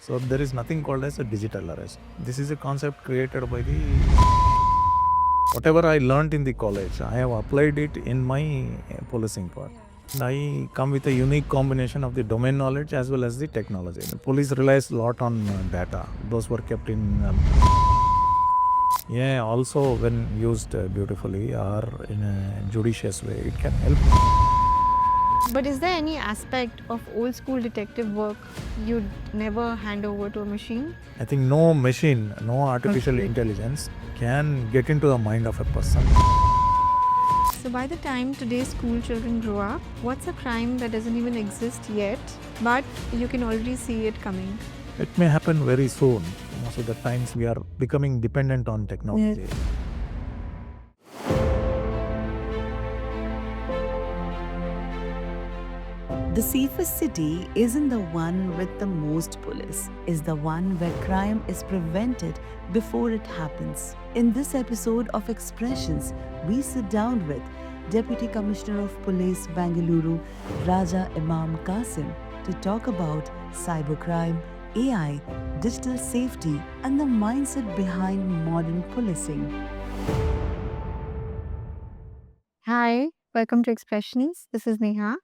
So there is nothing called as a digital arrest. This is a concept created by the whatever I learned in the college. I have applied it in my policing part. And I come with a unique combination of the domain knowledge as well as the technology. The police relies a lot on data. Those were kept in also when used beautifully or in a judicious way, it can help. But is there any aspect of old school detective work you'd never hand over to a machine? I think no machine, no artificial intelligence can get into the mind of a person. So by the time today's school children grow up, what's a crime that doesn't even exist yet, but you can already see it coming? It may happen very soon. Most of the times we are becoming dependent on technology. Yes. The safest city isn't the one with the most police, is the one where crime is prevented before it happens. In this episode of Expressions, we sit down with Deputy Commissioner of Police Bangalore, Raja Imam Kasim, to talk about cybercrime, AI, digital safety, and the mindset behind modern policing. Hi, welcome to Expressions. This is Neha.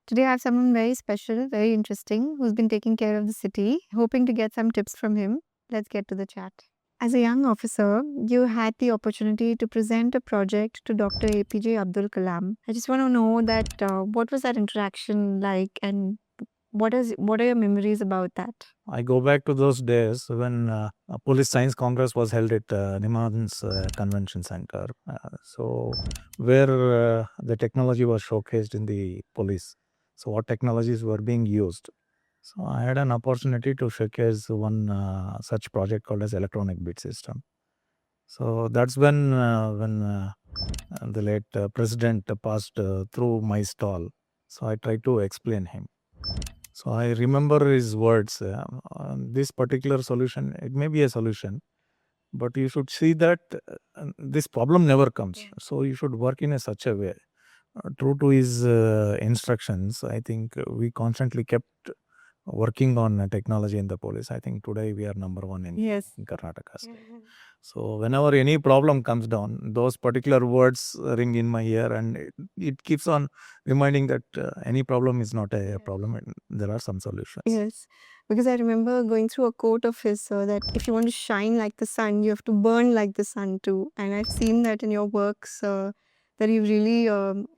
Today I have someone very special, very interesting, who's been taking care of the city, hoping to get some tips from him. Let's get to the chat. As a young officer, you had the opportunity to present a project to Dr. APJ Abdul Kalam. I just want to know that what was that interaction like, and what are your memories about that? I go back to those days when a Police Science Congress was held at Niman's Convention Center. Where the technology was showcased in the police. So, what technologies were being used. So, I had an opportunity to showcase one such project called as electronic bid system. So, that's when the late president passed through my stall. So, I tried to explain him. So I remember his words. This particular solution, it may be a solution, but you should see that this problem never comes. So you should work in such a way. True to his instructions, I think we constantly kept working on technology in the police. I think today we are number one in Karnataka state. So whenever any problem comes down, those particular words ring in my ear, and it keeps on reminding that any problem is not a problem. And there are some solutions. Yes, because I remember going through a quote of his that if you want to shine like the sun, you have to burn like the sun too. And I've seen that in your works that you've really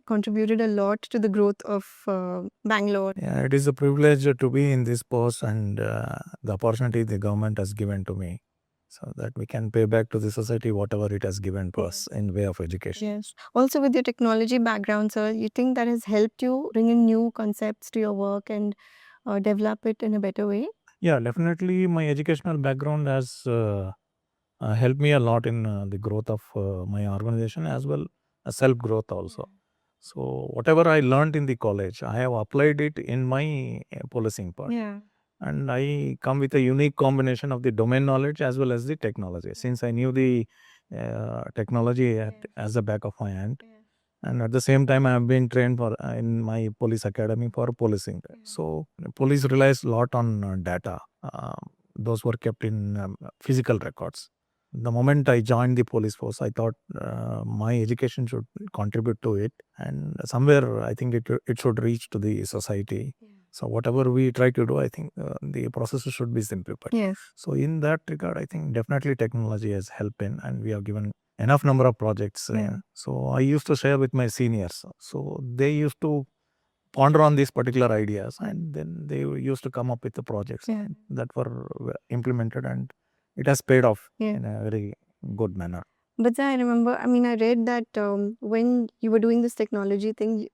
contributed a lot to the growth of Bangalore. Yeah, it is a privilege to be in this post and the opportunity the government has given to me, so that we can pay back to the society whatever it has given to us in way of education. Yes. Also, with your technology background, sir, you think that has helped you bring in new concepts to your work and develop it in a better way? Yeah, definitely my educational background has helped me a lot in the growth of my organization as well as self-growth also. So whatever I learned in the college, I have applied it in my policing part. Yeah. And I come with a unique combination of the domain knowledge as well as the technology. Since I knew the technology as the back of my hand, and at the same time, I have been trained for in my police academy for policing. So police relies a lot on data. Those were kept in physical records. The moment I joined the police force, I thought my education should contribute to it, and somewhere I think it should reach to the society. So whatever we try to do, I think the processes should be simplified. Yes. So in that regard, I think definitely technology has helped in, and we have given enough number of projects. So I used to share with my seniors. So they used to ponder on these particular ideas, and then they used to come up with the projects that were implemented, and it has paid off in a very good manner. But I remember, I mean, I read that when you were doing this technology thing,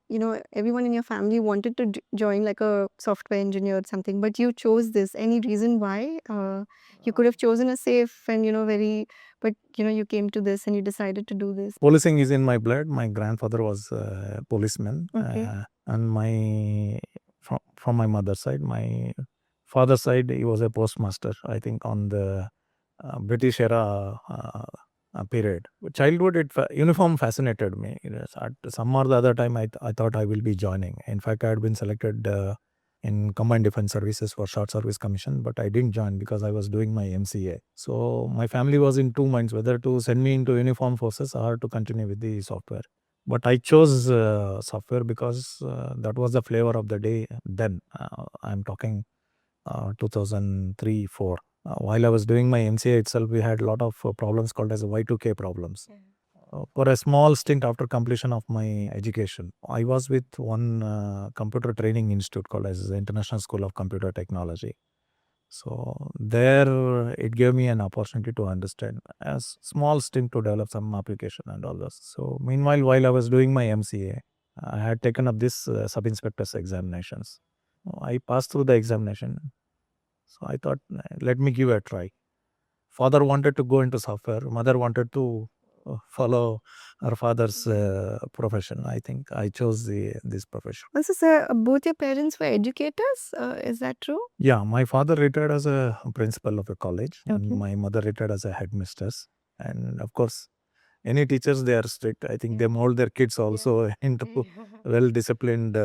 everyone in your family wanted to join like a software engineer or something, but you chose this. Any reason why? You could have chosen a safe and, but, you came to this and you decided to do this. Policing is in my blood. My grandfather was a policeman. Okay. And from my mother's side, my father's side, he was a postmaster, I think, on the British era period. Childhood, uniform fascinated me. At some or the other time, I thought I will be joining. In fact, I had been selected in Combined Defense Services for Short Service Commission, but I didn't join because I was doing my MCA. So my family was in two minds whether to send me into uniform forces or to continue with the software. But I chose software because that was the flavor of the day then. I'm talking 2003-4. While I was doing my MCA itself, we had a lot of problems called as Y2K problems. For a small stint after completion of my education, I was with one computer training institute called as the International School of Computer Technology. So there it gave me an opportunity to understand a small stint to develop some application and all this. So meanwhile, while I was doing my MCA, I had taken up this sub-inspector's examinations. I passed through the examination. So I thought, let me give it a try. Father wanted to go into software. Mother wanted to follow her father's profession. I think I chose this profession. Also, sir, both your parents were educators. Is that true? Yeah, my father retired as a principal of a college, Okay. and my mother retired as a headmistress. And of course, any teachers, they are strict. I think they mold their kids also into well-disciplined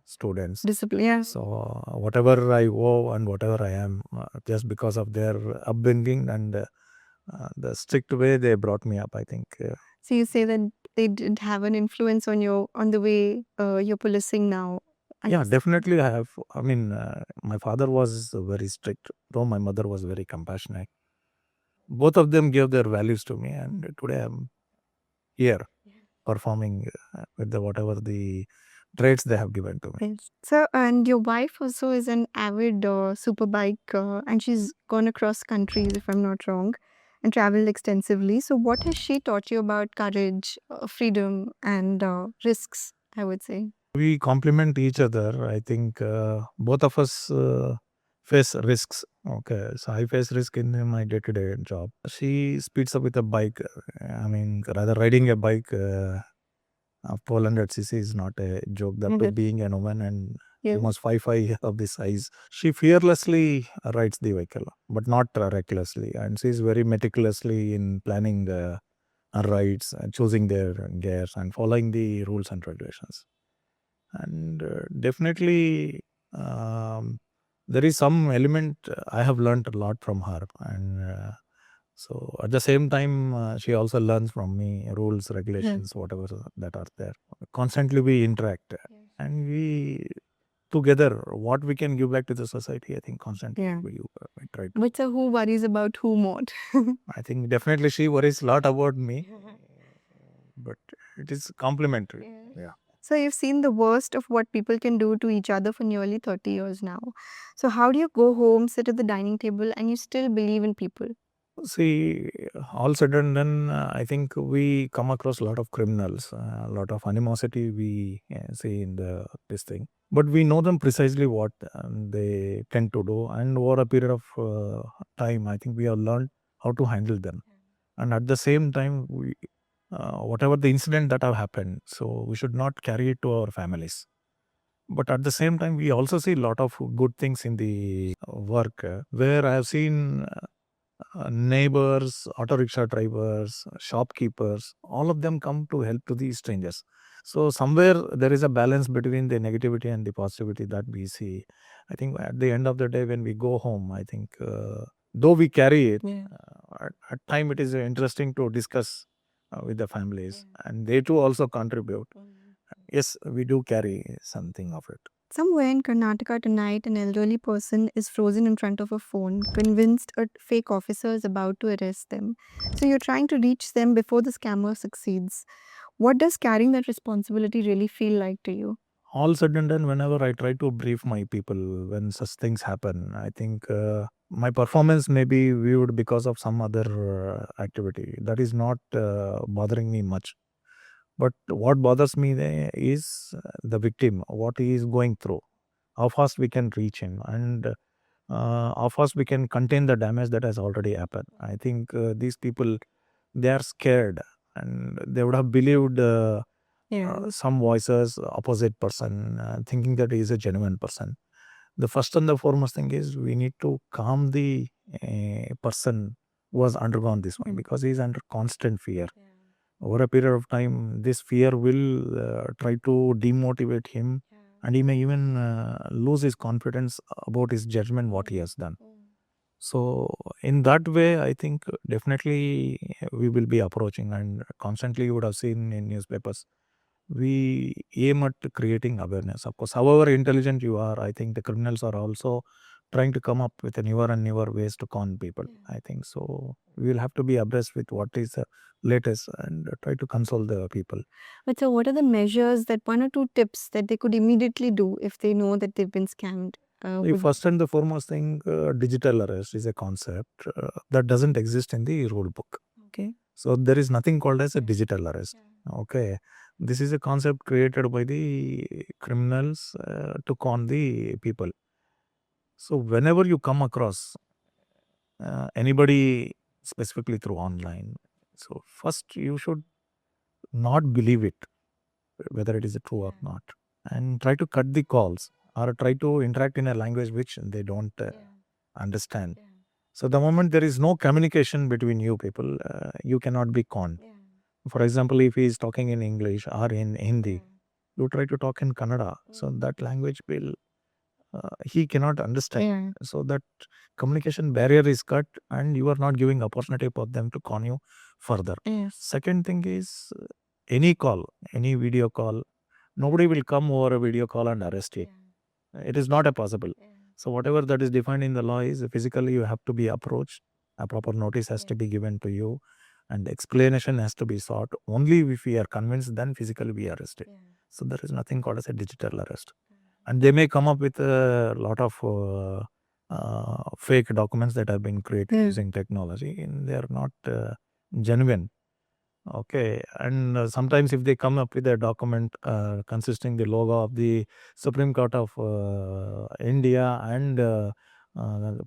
students. Discipline. Yeah. So whatever I owe and whatever I am, just because of their upbringing and the strict way they brought me up, I think. So you say that they did have an influence on the way you're policing now. Yeah, definitely I have. I mean, my father was very strict, though my mother was very compassionate. Both of them gave their values to me, and today I'm here performing with whatever the traits they have given to me. Yes. So, and your wife also is an avid superbike, and she's gone across countries, if I'm not wrong, and traveled extensively. So, what has she taught you about courage, freedom, and risks, I would say? We complement each other. I think both of us face risks. Okay, so I face risk in my day-to-day job. She speeds up with a bike. I mean, rather riding a bike of 1200cc is not a joke. That too, being a woman and almost 5'5" of the size. She fearlessly rides the vehicle, but not recklessly. And she is very meticulously in planning her rides and choosing their gears and following the rules and regulations. And definitely there is some element I have learned a lot from her. And so at the same time, she also learns from me rules, regulations, whatever that are there. Constantly we interact and we together what we can give back to the society. I think constantly we try to. But so who worries about who more? I think definitely she worries a lot about me, but it is complementary. Yeah. So you've seen the worst of what people can do to each other for nearly 30 years now. So how do you go home, sit at the dining table, and you still believe in people? See, all said and done, I think we come across a lot of criminals, a lot of animosity we see in this thing. But we know them precisely what they tend to do. And over a period of time, I think we have learned how to handle them. And at the same time, whatever the incident that have happened, so we should not carry it to our families. But at the same time, we also see a lot of good things in the work where I have seen neighbors, auto rickshaw drivers, shopkeepers, all of them come to help to these strangers. So somewhere there is a balance between the negativity and the positivity that we see. I think at the end of the day, when we go home, I think though we carry it, at time it is interesting to discuss with the families, and they too also contribute. Yes, we do carry something of it. Somewhere in Karnataka tonight, an elderly person is frozen in front of a phone, convinced a fake officer is about to arrest them. So you're trying to reach them before the scammer succeeds. What does carrying that responsibility really feel like to you? All said and done, whenever I try to brief my people when such things happen, I think my performance may be viewed because of some other activity. That is not bothering me much. But what bothers me is the victim, what he is going through, how fast we can reach him, and how fast we can contain the damage that has already happened. I think these people, they are scared and they would have believed some voices, opposite person, thinking that he is a genuine person. The first and the foremost thing is we need to calm the person who has undergone this one, because he is under constant fear. Over a period of time, this fear will try to demotivate him and he may even lose his confidence about his judgment, what he has done. So in that way, I think definitely we will be approaching, and constantly you would have seen in newspapers, we aim at creating awareness. Of course, however intelligent you are, I think the criminals are also trying to come up with newer and newer ways to con people. I think so. We will have to be abreast with what is the latest and try to console the people. But so, what are the measures, that one or two tips that they could immediately do if they know that they've been scammed? The first and the foremost thing, digital arrest is a concept that doesn't exist in the rule book. Okay. So there is nothing called as a digital arrest. Okay, this is a concept created by the criminals to con the people. So whenever you come across anybody, specifically through online, so first you should not believe it, whether it is true or not, and try to cut the calls or try to interact in a language which they don't understand. So the moment there is no communication between you people, you cannot be conned. For example, if he is talking in English or in Hindi, you try to talk in Kannada. So that language will he cannot understand. So that communication barrier is cut, and you are not giving opportunity for them to con you further. Second thing is any call, any video call, nobody will come over a video call and arrest you. It is not a possible. So whatever that is defined in the law is physically you have to be approached, a proper notice has to be given to you, and explanation has to be sought. Only if we are convinced, then physically we are arrested. So there is nothing called as a digital arrest. And they may come up with a lot of fake documents that have been created using technology, and they are not genuine. Okay, and sometimes if they come up with a document consisting the logo of the Supreme Court of India and the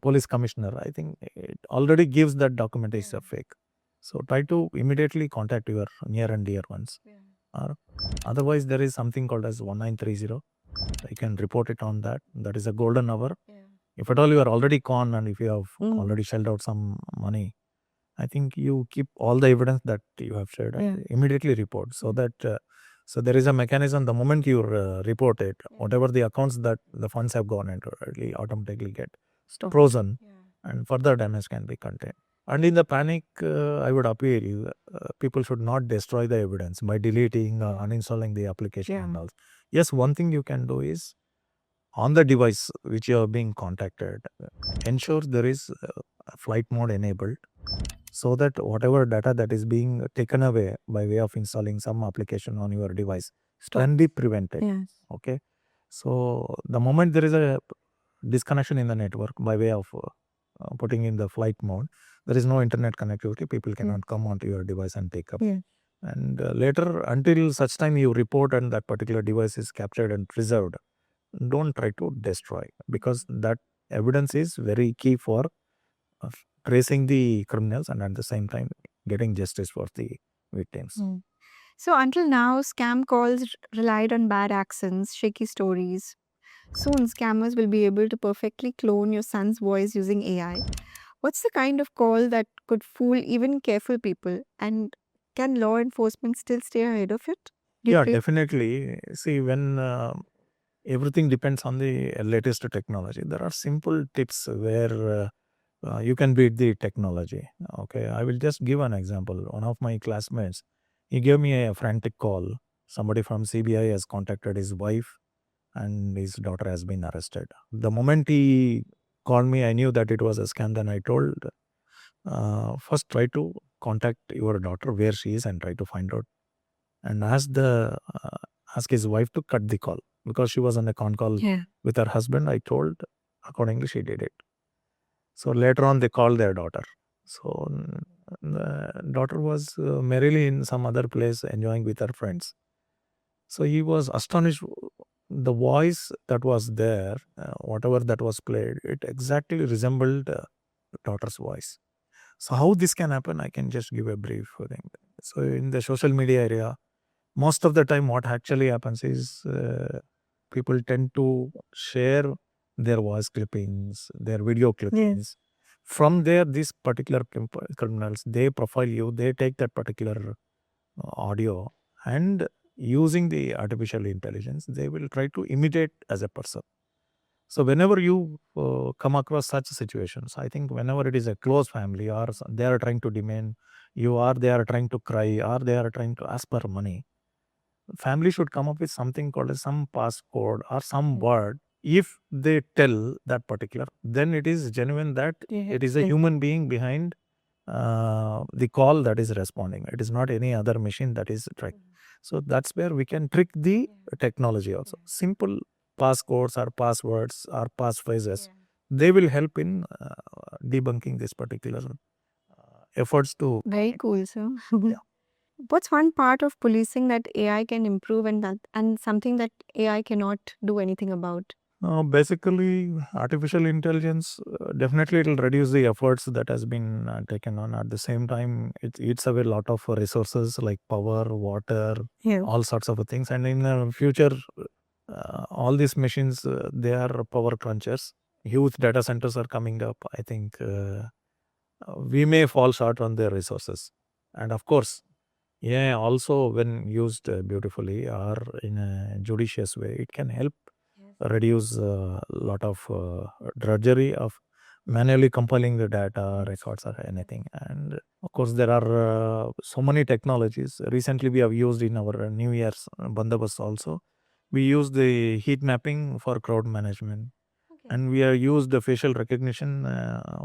police commissioner, I think it already gives that document is a fake. So try to immediately contact your near and dear ones. Or otherwise, there is something called as 1930. You can report it on that. That is a golden hour. If at all you are already con and if you have already shelled out some money, I think you keep all the evidence that you have shared and immediately report, so that so there is a mechanism. The moment you report it, whatever the accounts that the funds have gone into, it automatically get frozen, and further damage can be contained. And in the panic, I would appeal you, people should not destroy the evidence by deleting, uninstalling the application and all. Yes, one thing you can do is on the device which you are being contacted, ensure there is flight mode enabled, so that whatever data that is being taken away by way of installing some application on your device can be prevented. Okay, so the moment there is a disconnection in the network by way of putting in the flight mode, there is no internet connectivity, people cannot come onto your device and take up. And later, until such time you report and that particular device is captured and preserved, don't try to destroy, because that evidence is very key for tracing the criminals and at the same time getting justice for the victims. So until now, scam calls relied on bad accents, shaky stories. Soon, scammers will be able to perfectly clone your son's voice using AI. What's the kind of call that could fool even careful people? And can law enforcement still stay ahead of it? Yeah, definitely. See, when everything depends on the latest technology, there are simple tips where you can beat the technology. Okay, I will just give an example. One of my classmates, he gave me a frantic call. Somebody from CBI has contacted his wife and his daughter has been arrested. The moment he called me, I knew that it was a scam. Then I told, first try to contact your daughter where she is and try to find out, and ask his wife to cut the call, because she was on a con call with her husband. I told, accordingly she did it. So later on they called their daughter. So the daughter was merrily in some other place enjoying with her friends. So he was astonished. The voice that was there, whatever that was played, it exactly resembled daughter's voice. So how this can happen, I can just give a brief thing. So in the social media area, most of the time what actually happens is people tend to share their voice clippings, their video clippings. From there, these particular criminals, they profile you, they take that particular audio and using the artificial intelligence, they will try to imitate as a person. So whenever you come across such situations, I think whenever it is a close family or they are trying to demand you, or they are trying to cry, or they are trying to ask for money, family should come up with something called as some passcode or some word. If they tell that particular, then it is genuine that it is a human being behind the call that is responding. It is not any other machine that is trying. So that's where we can trick the technology also. Simple passcodes or passwords or passphrases, they will help in debunking this particular efforts to. Very cool, sir. Yeah. What's one part of policing that AI can improve and something that AI cannot do anything about? Basically, artificial intelligence, definitely it will reduce the efforts that has been taken on. At the same time, it eats away a lot of resources like power, water, Yeah. all sorts of things. And in the future, all these machines, they are power crunchers. Huge data centers are coming up. I think we may fall short on their resources. And of course, yeah, also when used beautifully or in a judicious way, it can help reduce a lot of drudgery of manually compiling the data, records, or anything. And of course, there are so many technologies. Recently, we have used in our New Year's bandobast also. We use the heat mapping for crowd management, and we have used the facial recognition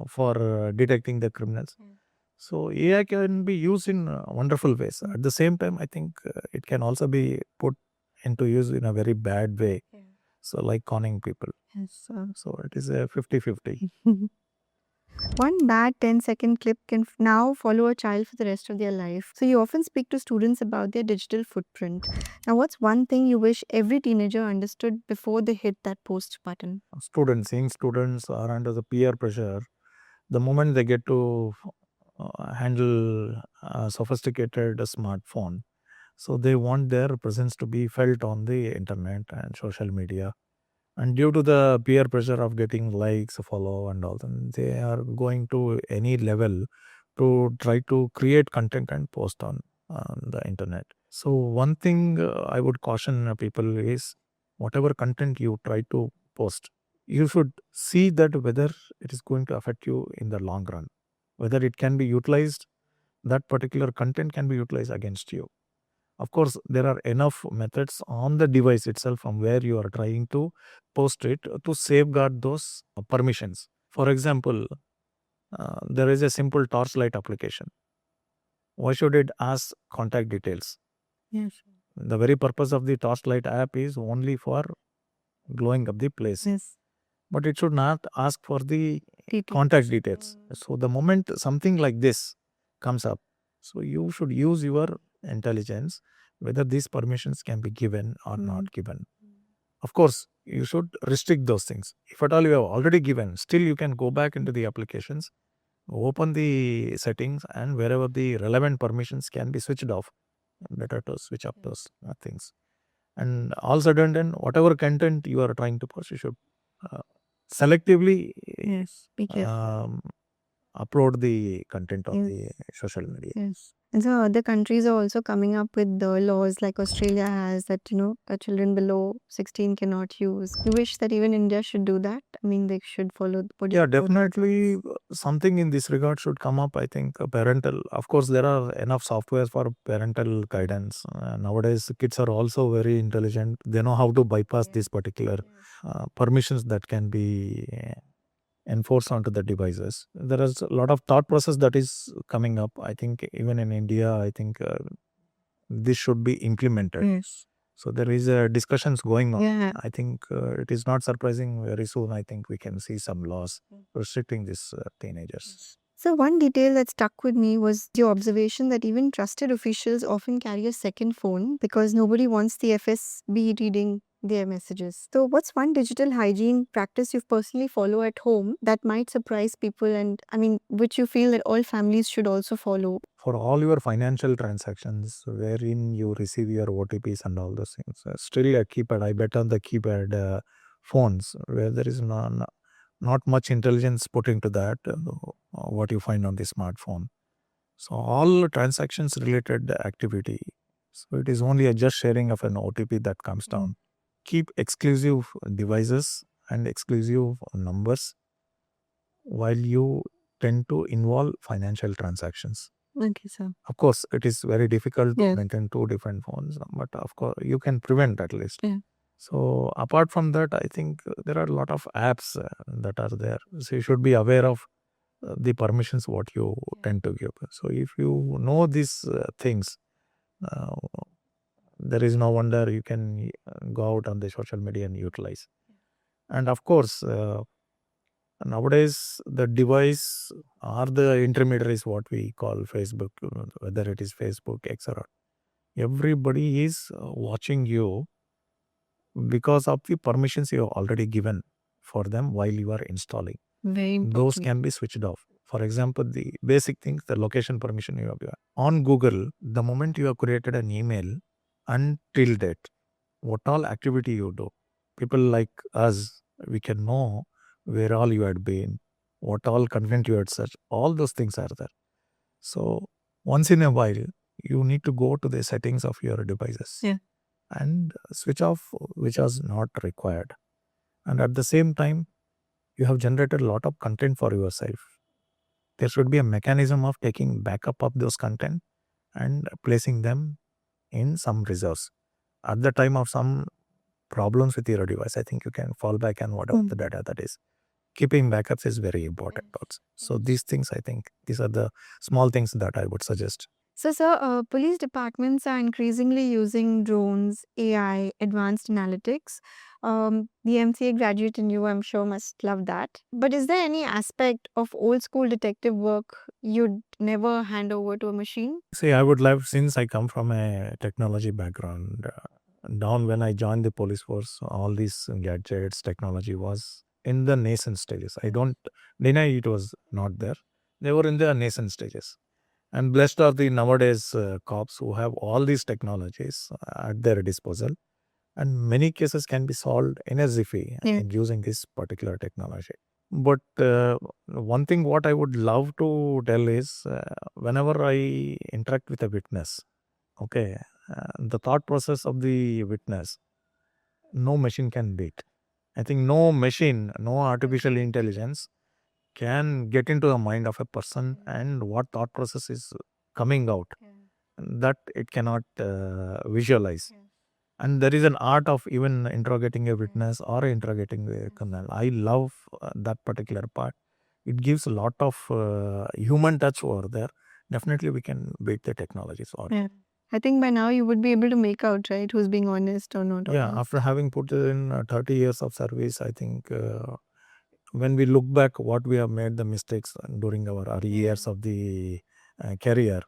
for detecting the criminals. So AI can be used in wonderful ways. At the same time, I think it can also be put into use in a very bad way. So like conning people. Yes, sir. So it is a 50-50. One bad 10-second clip can now follow a child for the rest of their life. So you often speak to students about their digital footprint. Now, what's one thing you wish every teenager understood before they hit that post button? Seeing students are under the peer pressure, the moment they get to handle a sophisticated smartphone, so they want their presence to be felt on the internet and social media. And due to the peer pressure of getting likes, follow, and all, then they are going to any level to try to create content and post on the internet. So one thing I would caution people is whatever content you try to post, you should see that whether it is going to affect you in the long run, whether it can be utilized, that particular content can be utilized against you. Of course, there are enough methods on the device itself from where you are trying to post it to safeguard those permissions. For example, there is a simple torchlight application. Why should it ask contact details? Yes. The very purpose of the torchlight app is only for glowing up the place. Yes. But it should not ask for the contact details. So the moment something like this comes up, so you should use your intelligence whether these permissions can be given or not given. Of course, you should restrict those things. If at all you have already given, still you can go back into the applications, open the settings, and wherever the relevant permissions can be switched off, better to switch up those things. And all said and done, whatever content you are trying to post, you should selectively Be careful. upload the content on the social media. Yes. And so other countries are also coming up with the laws like Australia has that, children below 16 cannot use. You wish that even India should do that? I mean, they should follow. Yeah, definitely something in this regard should come up. I think parental, of course, there are enough softwares for parental guidance. Nowadays, kids are also very intelligent. They know how to bypass these particular permissions that can be enforced onto the devices. There is a lot of thought process that is coming up. I think even in India, I think this should be implemented. Yes. So there is discussions going on. Yeah. I think it is not surprising. Very soon, I think we can see some laws restricting these teenagers. So one detail that stuck with me was your observation that even trusted officials often carry a second phone because nobody wants the FSB reading their messages. So what's one digital hygiene practice you've personally follow at home that might surprise people and which you feel that all families should also follow? For all your financial transactions wherein you receive your OTPs and all those things, still a keypad. I bet on the keypad phones where there is not much intelligence put into that, what you find on the smartphone. So all transactions related activity, So it is only a just sharing of an OTP that comes down. Keep exclusive devices and exclusive numbers while you tend to involve financial transactions. Okay, sir. Of course, it is very difficult to Yes. maintain two different phones, but of course, you can prevent at least. Yeah. So apart from that, I think there are a lot of apps that are there. So you should be aware of the permissions what you tend to give. So if you know these things, uh, there is no wonder you can go out on the social media and utilize. And of course, nowadays the device or the intermediaries what we call Facebook, whether it is Facebook, etc. Everybody is watching you because of the permissions you have already given for them while you are installing. Very important. Those can be switched off. For example, the basic things, the location permission you have given. On Google, the moment you have created an email until date, what all activity you do, people like us, we can know where all you had been, what all content you had searched, all those things are there. So once in a while, you need to go to the settings of your devices and switch off which was not required. And at the same time, you have generated a lot of content for yourself. There should be a mechanism of taking backup of those content and placing them in some reserves. At the time of some problems with your device, I think you can fall back on whatever the data that is. Keeping backups is very important also. So these things, I think, these are the small things that I would suggest. So, sir, police departments are increasingly using drones, AI, advanced analytics. The MCA graduate in you, I'm sure, must love that. But is there any aspect of old school detective work you'd never hand over to a machine? See, I would love, since I come from a technology background, down when I joined the police force, all these gadgets, technology was in the nascent stages. I don't deny it was not there. They were in the nascent stages. And blessed are the nowadays cops who have all these technologies at their disposal. And many cases can be solved in a jiffy in using this particular technology. But one thing what I would love to tell is whenever I interact with a witness, okay, the thought process of the witness, no machine can beat. I think no machine, no artificial intelligence can get into the mind of a person and what thought process is coming out that it cannot visualize. And there is an art of even interrogating a witness or interrogating the criminal. I love that particular part. It gives a lot of human touch over there. Definitely we can beat the technologies. I think by now you would be able to make out, right, who's being honest or not. Yeah, after having put in 30 years of service, I think when we look back what we have made the mistakes during our early years of the career,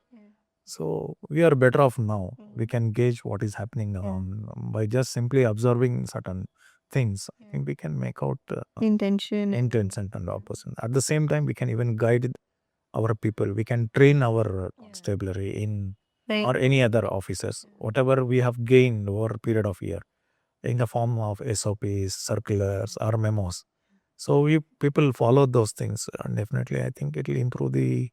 so we are better off now. We can gauge what is happening by just simply observing certain things. I think we can make out intention and opposite. At the same time, we can even guide our people. We can train our constabulary in or any other officers, whatever we have gained over a period of year in the form of SOPs, circulars, or memos. So if people follow those things, definitely I think it will improve the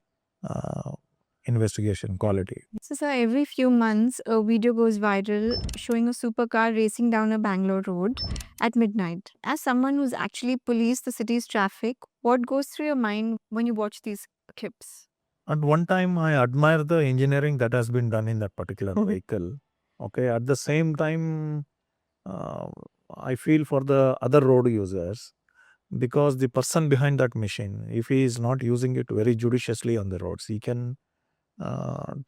investigation quality. So, sir, every few months, a video goes viral showing a supercar racing down a Bangalore road at midnight. As someone who's actually policed the city's traffic, what goes through your mind when you watch these clips? At one time, I admire the engineering that has been done in that particular vehicle. Okay, at the same time, I feel for the other road users because the person behind that machine, if he is not using it very judiciously on the roads, he can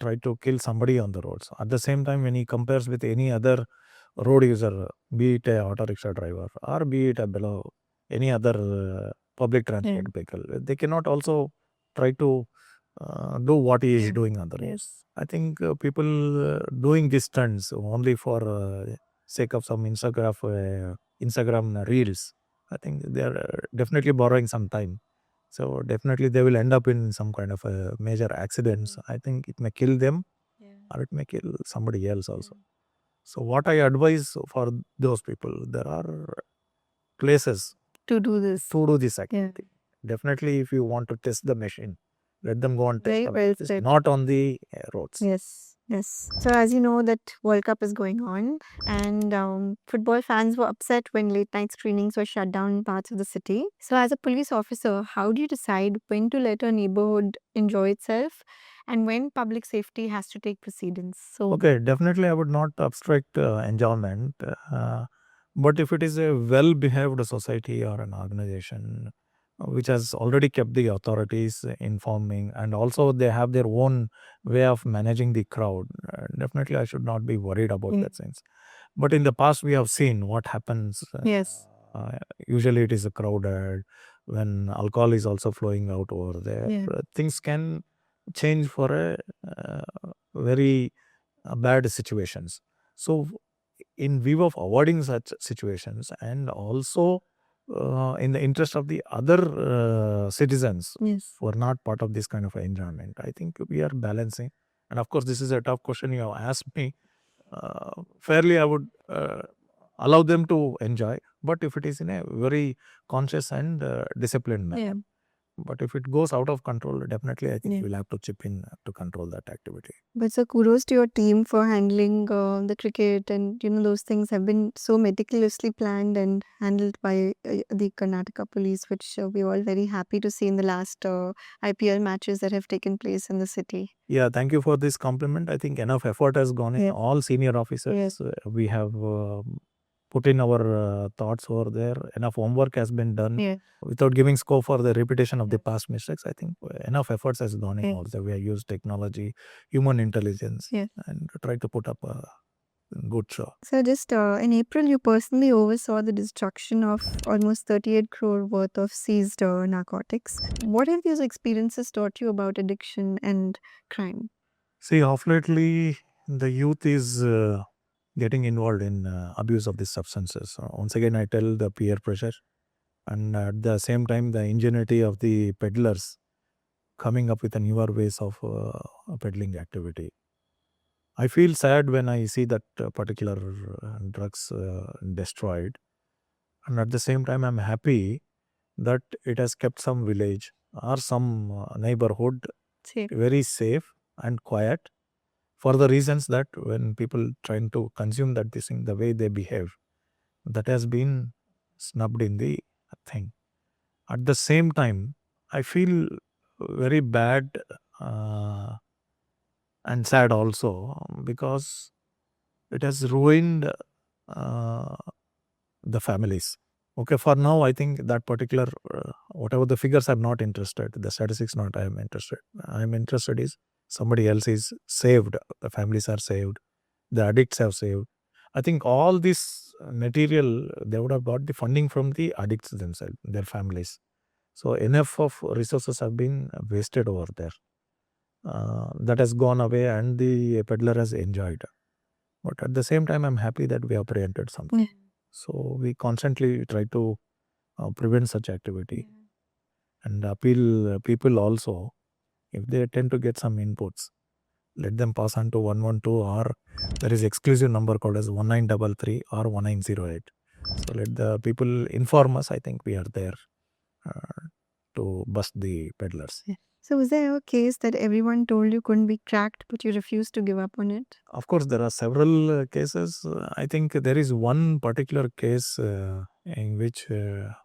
try to kill somebody on the roads. At the same time, when he compares with any other road user, be it a auto rickshaw driver or be it a below any other public transport vehicle, they cannot also try to do what he is doing on the roads. I think people doing these stunts only for sake of some Instagram reels, I think they are definitely borrowing some time. So definitely they will end up in some kind of a major accidents. I think it may kill them or it may kill somebody else also. So what I advise for those people, there are places To do this. activity. Definitely if you want to test the machine, let them go and test Very the well machine. said. Not on the roads. Yes. Yes. So as you know that World Cup is going on and football fans were upset when late night screenings were shut down in parts of the city. So as a police officer, how do you decide when to let a neighborhood enjoy itself and when public safety has to take precedence? So Okay, definitely I would not obstruct enjoyment. But if it is a well-behaved society or an organization which has already kept the authorities informing, and also they have their own way of managing the crowd, definitely I should not be worried about that sense. But in the past, we have seen what happens. yes. Usually, it is crowded when alcohol is also flowing out over there. Yeah. Things can change for a very bad situations. So, in view of avoiding such situations, and also in the interest of the other citizens Yes. who are not part of this kind of enjoyment, I think we are balancing. And of course, this is a tough question you have asked me. Fairly, I would allow them to enjoy, but if it is in a very conscious and disciplined manner. Yeah. But if it goes out of control, definitely I think Yeah. we'll have to chip in to control that activity. But so kudos to your team for handling the cricket, and those things have been so meticulously planned and handled by the Karnataka police, which we're all very happy to see in the last IPL matches that have taken place in the city. Yeah, thank you for this compliment. I think enough effort has gone in. Yeah. All senior officers, Yes. We have put in our thoughts over there. Enough homework has been done. Yeah. Without giving scope for the repetition of the Yes. past mistakes, I think enough efforts has gone in. Yeah. Also, we have used technology, human intelligence, Yeah. and tried to put up a good show. So just in April, you personally oversaw the destruction of almost 38 crore worth of seized narcotics. What have these experiences taught you about addiction and crime? See, of lately, the youth is getting involved in abuse of these substances. Once again, I tell the peer pressure, and at the same time, the ingenuity of the peddlers coming up with a newer ways of peddling activity. I feel sad when I see that particular drugs destroyed, and at the same time, I'm happy that it has kept some village or some neighborhood Safe. very safe and quiet, for the reasons that when people trying to consume that this thing, the way they behave, that has been snubbed in the thing. At the same time, I feel very bad and sad also, because it has ruined the families. Okay, for now, I think that particular, whatever the figures, I'm not interested. The statistics, not I am interested. I'm interested is somebody else is saved. The families are saved. The addicts have saved. I think all this material, they would have got the funding from the addicts themselves, their families. So enough of resources have been wasted over there. That has gone away and the peddler has enjoyed. But at the same time, I'm happy that we have prevented something. Yeah. So we constantly try to prevent such activity and appeal people also, if they tend to get some inputs, let them pass on to 112, or there is exclusive number called as 1933 or 1908. So let the people inform us. I think we are there to bust the peddlers. Yeah. So was there a case that everyone told you couldn't be cracked, but you refused to give up on it? Of course, there are several cases. I think there is one particular case in which,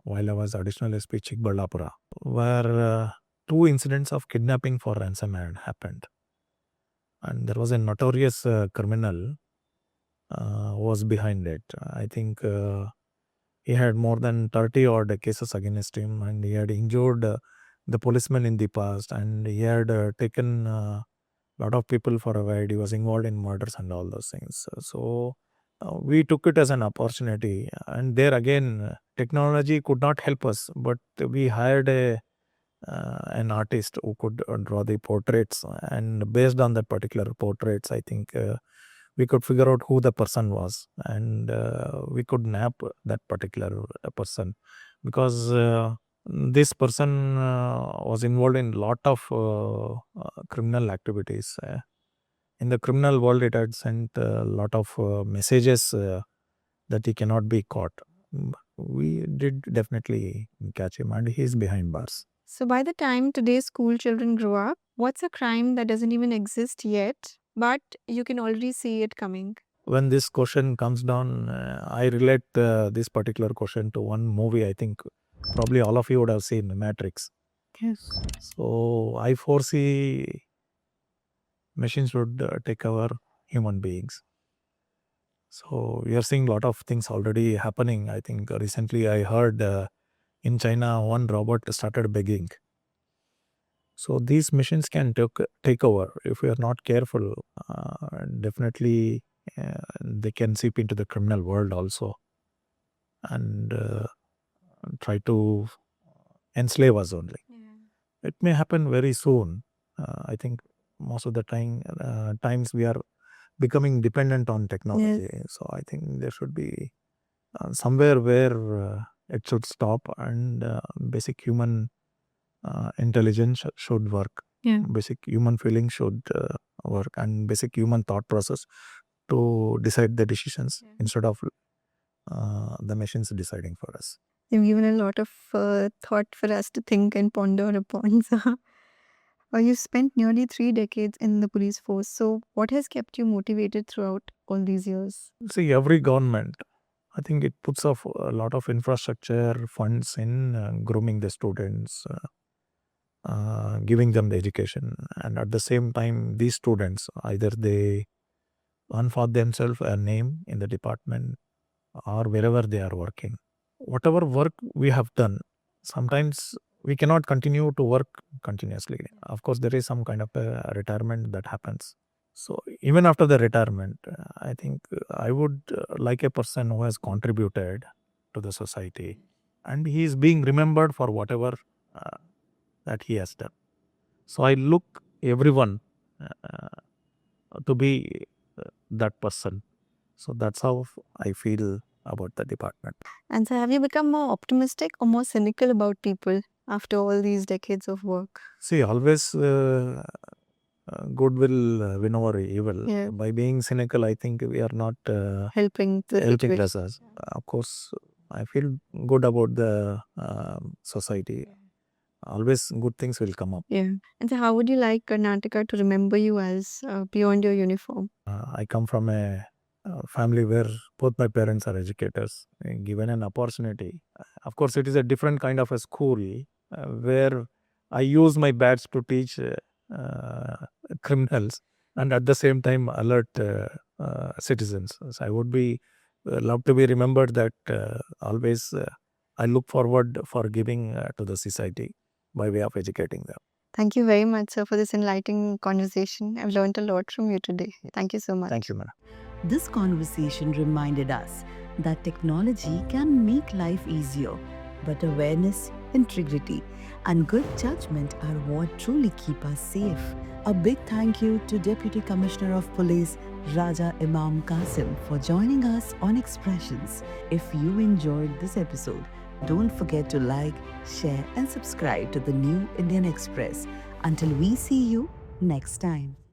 while I was additional SP Chikballapura, where two incidents of kidnapping for ransom had happened. And there was a notorious criminal who was behind it. I think he had more than 30 odd cases against him, and he had injured the policemen in the past, and he had taken lot of people for a ride. He was involved in murders and all those things. So we took it as an opportunity, and there again, technology could not help us, but we hired an artist who could draw the portraits, and based on that particular portraits, I think we could figure out who the person was, and we could nab that particular person, because this person was involved in lot of criminal activities. In the criminal world, it had sent a lot of messages that he cannot be caught. We did definitely catch him, and he's behind bars. So by the time today's school children grow up, what's a crime that doesn't even exist yet, but you can already see it coming. When this question comes down, I relate this particular question to one movie. I think probably all of you would have seen, Matrix. Yes. So I foresee machines would take over human beings. So we are seeing a lot of things already happening. I think recently I heard in China one robot started begging. So these machines can take over if we are not careful. Definitely, they can seep into the criminal world also and try to enslave us only. It may happen very soon. I think most of the times we are becoming dependent on technology. So I think there should be somewhere where it should stop and basic human intelligence should work. Basic human feeling should work, and basic human thought process to decide the decisions instead of the machines deciding for us. You've given a lot of thought for us to think and ponder upon. You spent nearly 3 decades in the police force. So, what has kept you motivated throughout all these years? See, every government, I think it puts off a lot of infrastructure funds in grooming the students, giving them the education, and at the same time, these students either they earn for themselves a name in the department or wherever they are working. Whatever work we have done, sometimes we cannot continue to work continuously. Of course, there is some kind of a retirement that happens. So even after the retirement, I think I would like a person who has contributed to the society and he is being remembered for whatever that he has done. So I look everyone to be that person. So that's how I feel about the department. And so, have you become more optimistic or more cynical about people after all these decades of work? See, always good will win over evil. Yeah. By being cynical, I think we are not Helping the helping situation. us. Of course, I feel good about the society. Always good things will come up. Yeah. And so, how would you like Karnataka to remember you as beyond your uniform? I come from a family where both my parents are educators. Given an opportunity, of course, it is a different kind of a school where I use my badge to teach criminals and at the same time alert citizens. So I would be love to be remembered that always I look forward for giving to the society by way of educating them. Thank you very much, sir, for this enlightening conversation. I've learned a lot from you today. Thank you so much. Thank you, madam. This conversation reminded us that technology can make life easier, but awareness, integrity, and good judgment are what truly keep us safe. A big thank you to Deputy Commissioner of Police Raja Imam Kasim for joining us on Expressions. If you enjoyed this episode, don't forget to like, share, and subscribe to the New Indian Express. Until we see you next time.